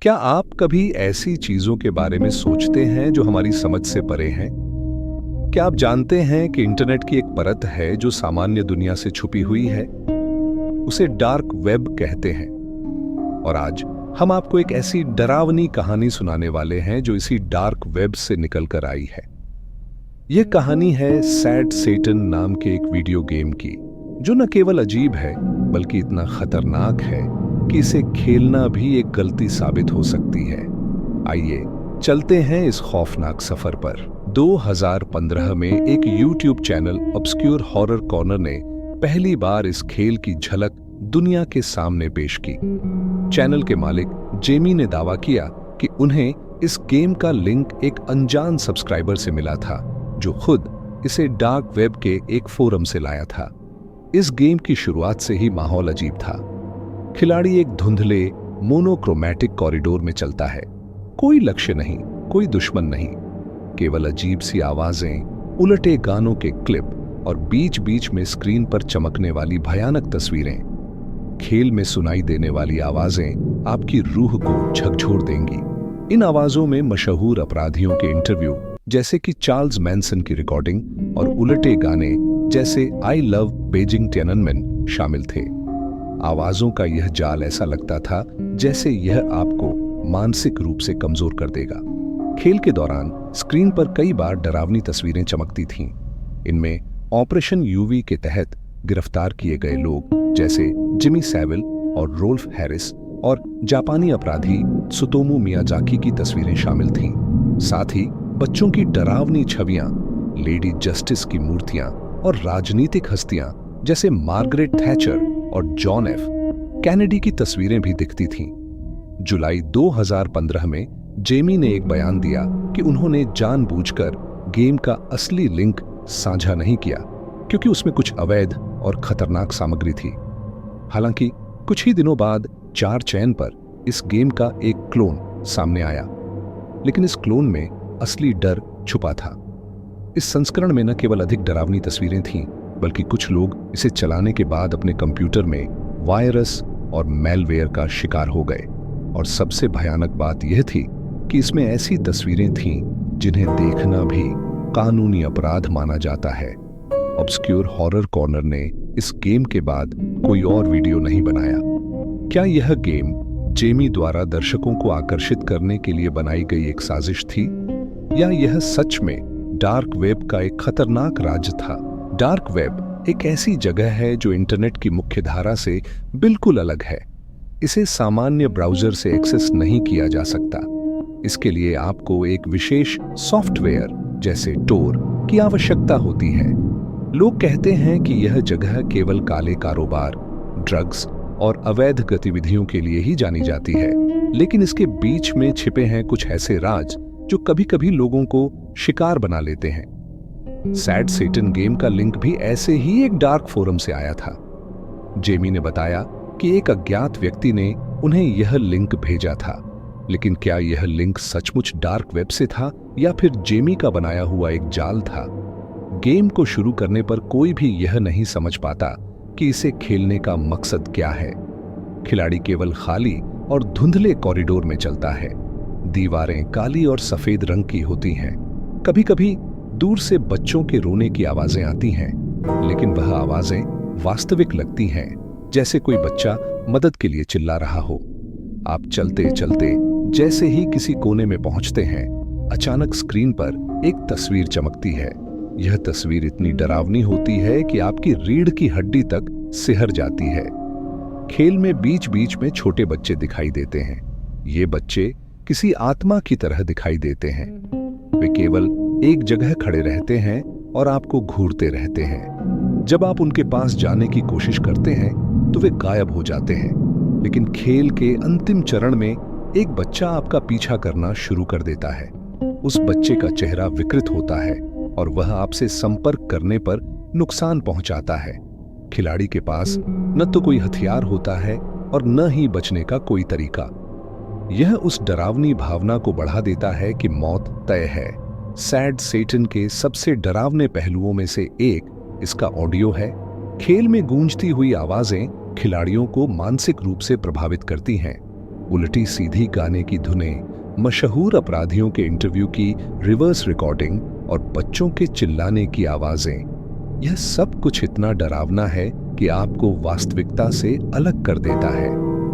क्या आप कभी ऐसी चीजों के बारे में सोचते हैं जो हमारी समझ से परे हैं? क्या आप जानते हैं कि इंटरनेट की एक परत है जो सामान्य दुनिया से छुपी हुई है? उसे डार्क वेब कहते हैं। और आज हम आपको एक ऐसी डरावनी कहानी सुनाने वाले हैं जो इसी डार्क वेब से निकल कर आई है। यह कहानी है सैड सेटन नाम के एक वीडियो गेम की, जो न केवल अजीब है बल्कि इतना खतरनाक है कि इसे खेलना भी एक गलती साबित हो सकती है। आइए चलते हैं इस खौफनाक सफर पर। 2015 में एक YouTube channel obscure horror corner ने पहली बार इस खेल की झलक दुनिया के सामने पेश की। चैनल के मालिक जेमी ने दावा किया कि उन्हें इस गेम का लिंक एक अनजान सब्सक्राइबर से मिला था, जो खुद इसे डार्क वेब के एक फोरम से लाया था। इस गेम की शुरुआत से ही माहौल अजीब था। खिलाड़ी एक धुंधले मोनोक्रोमैटिक कॉरिडोर में चलता है। कोई लक्ष्य नहीं, कोई दुश्मन नहीं, केवल अजीब सी आवाजें, उलटे गानों के क्लिप और बीच बीच में स्क्रीन पर चमकने वाली भयानक तस्वीरें। खेल में सुनाई देने वाली आवाजें आपकी रूह को झकझोर देंगी। इन आवाजों में मशहूर अपराधियों के इंटरव्यू जैसे कि चार्ल्स मैनसन की रिकॉर्डिंग और उलटे गाने जैसे आई लव बेजिंग टियाननमेन शामिल थे। आवाजों का यह जाल ऐसा लगता था जैसे यह आपको मानसिक रूप से कमजोर कर देगा। खेल के दौरान स्क्रीन पर कई बार डरावनी तस्वीरें चमकती थीं। इनमें ऑपरेशन यूवी के तहत गिरफ्तार किए गए लोग जैसे जिमी सैविल और रोल्फ हैरिस और जापानी अपराधी त्सुतोमू मियाजाकी की तस्वीरें शामिल थीं। साथ ही बच्चों की डरावनी छवियां, लेडी जस्टिस की मूर्तियां और राजनीतिक हस्तियां जैसे मार्गरेट थैचर और जॉन एफ कैनेडी की तस्वीरें भी दिखती थीं। जुलाई 2015 में जेमी ने एक बयान दिया कि उन्होंने जानबूझकर गेम का असली लिंक साझा नहीं किया क्योंकि उसमें कुछ अवैध और खतरनाक सामग्री थी। हालांकि कुछ ही दिनों बाद 4 चैन पर इस गेम का एक क्लोन सामने आया, लेकिन इस क्लोन में असली डर छुपा था। इस संस्करण में न केवल अधिक डरावनी तस्वीरें थीं, बल्कि कुछ लोग इसे चलाने के बाद अपने कंप्यूटर में वायरस और मैलवेयर का शिकार हो गए। और सबसे भयानक बात यह थी कि इसमें ऐसी तस्वीरें थीं जिन्हें देखना भी कानूनी अपराध माना जाता है। ऑब्सक्योर हॉरर कॉर्नर ने इस गेम के बाद कोई और वीडियो नहीं बनाया। क्या यह गेम जेमी द्वारा दर्शकों को आकर्षित करने के लिए बनाई गई एक साजिश थी, या यह सच में डार्क वेब का एक खतरनाक राज था? डार्क वेब एक ऐसी जगह है जो इंटरनेट की मुख्यधारा से बिल्कुल अलग है। इसे सामान्य ब्राउज़र से एक्सेस नहीं किया जा सकता। इसके लिए आपको एक विशेष सॉफ्टवेयर जैसे टोर की आवश्यकता होती है। लोग कहते हैं कि यह जगह केवल काले कारोबार, ड्रग्स और अवैध गतिविधियों के लिए ही जानी जाती है, लेकिन इसके बीच में छिपे हैं कुछ ऐसे राज जो कभी-कभी लोगों को शिकार बना लेते हैं। सैड सेटन गेम का लिंक भी ऐसे ही एक डार्क फोरम से आया था। जेमी ने बताया कि एक अज्ञात व्यक्ति ने उन्हें यह लिंक भेजा था, लेकिन क्या यह लिंक सचमुच डार्क वेब से था या फिर जेमी का बनाया हुआ एक जाल था? गेम को शुरू करने पर कोई भी यह नहीं समझ पाता कि इसे खेलने का मकसद क्या है। खिलाड़ी केवल खाली और धुंधले कॉरिडोर में चलता है। दीवारें काली और सफेद रंग की होती हैं। कभी-कभी दूर से बच्चों के रोने की आवाजें आती हैं, लेकिन वह आवाजें वास्तविक लगती हैं, जैसे कोई बच्चा मदद के लिए चिल्ला रहा हो। आप चलते चलते जैसे ही किसी कोने में पहुंचते हैं, अचानक स्क्रीन पर एक तस्वीर चमकती है। यह तस्वीर इतनी डरावनी होती है कि आपकी रीढ़ की हड्डी तक सिहर जाती है। खेल में बीच बीच में छोटे बच्चे दिखाई देते हैं। ये बच्चे किसी आत्मा की तरह दिखाई देते हैं। वे केवल एक जगह खड़े रहते हैं और आपको घूरते रहते हैं। जब आप उनके पास जाने की कोशिश करते हैं तो वे गायब हो जाते हैं। लेकिन खेल के अंतिम चरण में एक बच्चा आपका पीछा करना शुरू कर देता है। उस बच्चे का चेहरा विकृत होता है और वह आपसे संपर्क करने पर नुकसान पहुंचाता है। खिलाड़ी के पास न तो कोई हथियार होता है और न ही बचने का कोई तरीका। यह उस डरावनी भावना को बढ़ा देता है कि मौत तय है। सैड सेटन के सबसे डरावने पहलुओं में से एक इसका ऑडियो है। खेल में गूंजती हुई आवाजें खिलाड़ियों को मानसिक रूप से प्रभावित करती हैं। उल्टी सीधी गाने की धुनें, मशहूर अपराधियों के इंटरव्यू की रिवर्स रिकॉर्डिंग और बच्चों के चिल्लाने की आवाजें, यह सब कुछ इतना डरावना है कि आपको वास्तविकता से अलग कर देता है।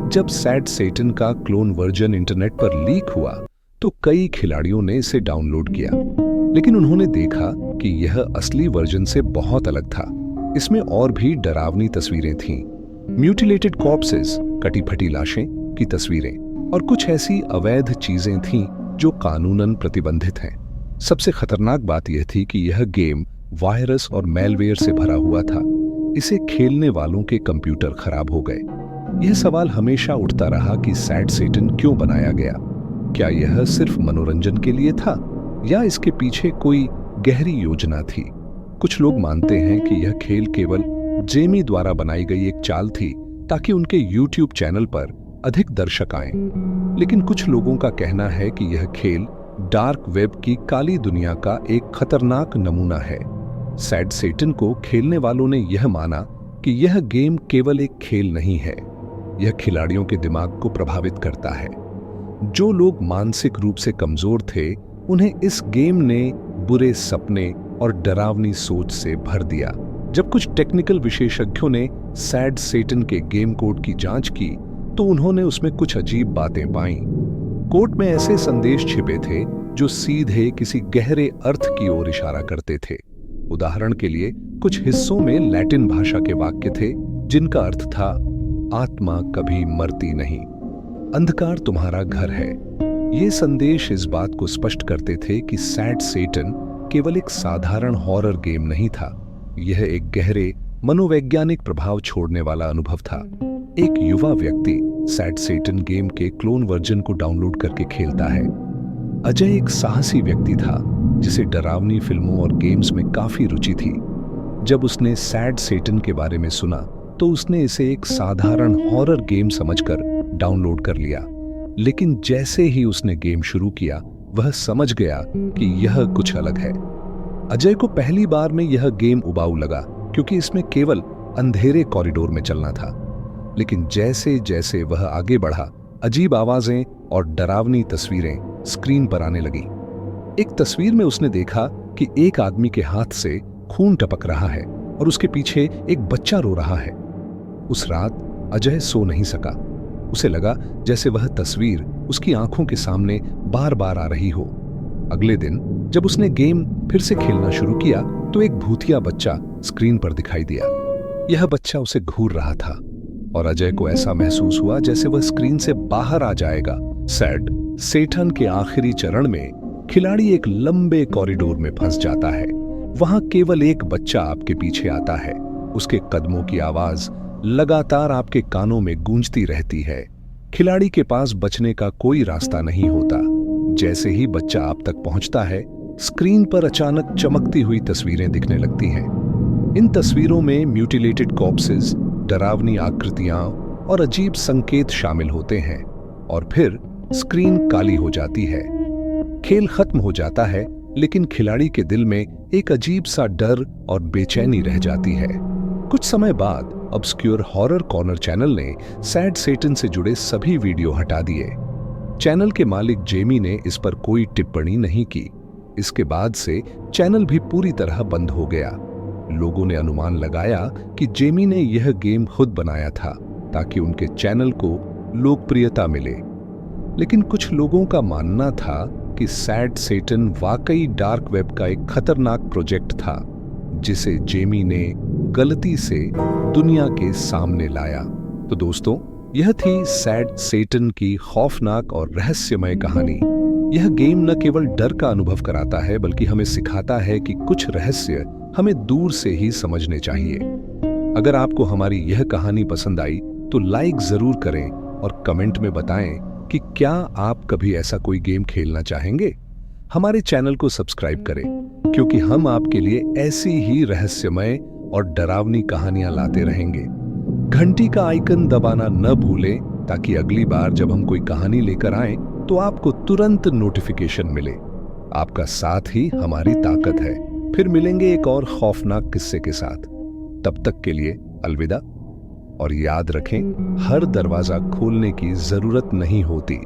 जब सैड सेटन का क्लोन वर्जन इंटरनेट पर लीक हुआ तो कई खिलाड़ियों ने इसे डाउनलोड किया, लेकिन उन्होंने देखा कि यह असली वर्जन से बहुत अलग था। इसमें और भी डरावनी तस्वीरें थीं, म्यूटिलेटेड कॉर्प्सेस, कटी फटी लाशें की तस्वीरें और कुछ ऐसी अवैध चीजें थीं जो कानूनन प्रतिबंधित हैं। सबसे खतरनाक बात यह थी कि यह गेम वायरस और मेलवेयर से भरा हुआ था। इसे खेलने वालों के कंप्यूटर खराब हो गए। यह सवाल हमेशा उठता रहा कि सैड सेटन क्यों बनाया गया। क्या यह सिर्फ मनोरंजन के लिए था या इसके पीछे कोई गहरी योजना थी? कुछ लोग मानते हैं कि यह खेल केवल जेमी द्वारा बनाई गई एक चाल थी ताकि उनके YouTube चैनल पर अधिक दर्शक आएं। लेकिन कुछ लोगों का कहना है कि यह खेल डार्क वेब की काली दुनिया का एक खतरनाक नमूना है। सैड सेटन को खेलने वालों ने यह माना कि यह गेम केवल एक खेल नहीं है, यह खिलाड़ियों के दिमाग को प्रभावित करता है। जो लोग मानसिक रूप से कमजोर थे, उन्हें इस गेम ने बुरे सपने और डरावनी सोच से भर दिया। जब कुछ टेक्निकल विशेषज्ञों ने सैड सेटन के गेम कोड की जांच की तो उन्होंने उसमें कुछ अजीब बातें पाईं। कोड में ऐसे संदेश छिपे थे जो सीधे किसी गहरे अर्थ की ओर इशारा करते थे। उदाहरण के लिए, कुछ हिस्सों में लैटिन भाषा के वाक्य थे जिनका अर्थ था, आत्मा कभी मरती नहीं, अंधकार तुम्हारा घर है। ये संदेश इस बात को स्पष्ट करते थे कि सैड सेटन केवल एक साधारण हॉरर गेम नहीं था, यह एक गहरे मनोवैज्ञानिक प्रभाव छोड़ने वाला अनुभव था। एक युवा व्यक्ति सैड सेटन गेम के क्लोन वर्जन को डाउनलोड करके खेलता है। अजय एक साहसी व्यक्ति था जिसे डरावनी फिल्मों और गेम्स में काफी रुचि थी। जब उसने सैड सेटन के बारे में सुना तो उसने इसे एक साधारण हॉरर गेम समझकर डाउनलोड कर लिया। लेकिन जैसे ही उसने गेम शुरू किया, वह समझ गया कि यह कुछ अलग है। अजय को पहली बार में यह गेम उबाऊ लगा क्योंकि इसमें केवल अंधेरे कॉरिडोर में चलना था। लेकिन जैसे जैसे वह आगे बढ़ा, अजीब आवाजें और डरावनी तस्वीरें स्क्रीन पर आने लगी। एक तस्वीर में उसने देखा कि एक आदमी के हाथ से खून टपक रहा है और उसके पीछे एक बच्चा रो रहा है। उस रात अजय सो नहीं सका। उसे लगा जैसे वह तस्वीर उसकी आंखों के सामने बार बार आ रही हो। अगले दिन जब उसने गेम फिर से खेलना शुरू किया तो एक भूतिया बच्चा स्क्रीन पर दिखाई दिया। यह बच्चा उसे घूर रहा था और अजय को ऐसा महसूस हुआ जैसे वह स्क्रीन से बाहर आ जाएगा। सैड सेटन के आखिरी चरण में खिलाड़ी एक लंबे कॉरिडोर में फंस जाता है। वहां केवल एक बच्चा आपके पीछे आता है। उसके कदमों की आवाज लगातार आपके कानों में गूंजती रहती है। खिलाड़ी के पास बचने का कोई रास्ता नहीं होता। जैसे ही बच्चा आप तक पहुंचता है, स्क्रीन पर अचानक चमकती हुई तस्वीरें दिखने लगती हैं। इन तस्वीरों में म्यूटिलेटेड कॉर्प्सेस, डरावनी आकृतियां और अजीब संकेत शामिल होते हैं और फिर स्क्रीन काली हो जाती है। खेल खत्म हो जाता है, लेकिन खिलाड़ी के दिल में एक अजीब सा डर और बेचैनी रह जाती है। कुछ समय बाद ऑब्सक्योर हॉरर कॉर्नर चैनल ने सैड सेटन से जुड़े सभी वीडियो हटा दिए। चैनल के मालिक जेमी ने इस पर कोई टिप्पणी नहीं की। इसके बाद से चैनल भी पूरी तरह बंद हो गया। लोगों ने अनुमान लगाया कि जेमी ने यह गेम खुद बनाया था ताकि उनके चैनल को लोकप्रियता मिले। लेकिन कुछ लोगों का मानना था कि सैड सेटन वाकई डार्क वेब का एक खतरनाक प्रोजेक्ट था जिसे जेमी ने गलती से दुनिया के सामने लाया। तो दोस्तों, यह थी सैड सेटन की खौफनाक और रहस्यमय कहानी। यह गेम न केवल डर का अनुभव कराता है, बल्कि हमें सिखाता है कि कुछ रहस्य हमें दूर से ही समझने चाहिए। अगर आपको हमारी यह कहानी पसंद आई तो लाइक जरूर करें और कमेंट में बताएं कि क्या आप कभी ऐसा कोई गेम खेलना चाहेंगे। हमारे चैनल को सब्सक्राइब करें क्योंकि हम आपके लिए ऐसी ही रहस्यमय और डरावनी कहानियां लाते रहेंगे। घंटी का आइकन दबाना न भूलें ताकि अगली बार जब हम कोई कहानी लेकर आएं तो आपको तुरंत नोटिफिकेशन मिले। आपका साथ ही हमारी ताकत है। फिर मिलेंगे एक और खौफनाक किस्से के साथ। तब तक के लिए अलविदा। और याद रखें, हर दरवाजा खोलने की जरूरत नहीं होती।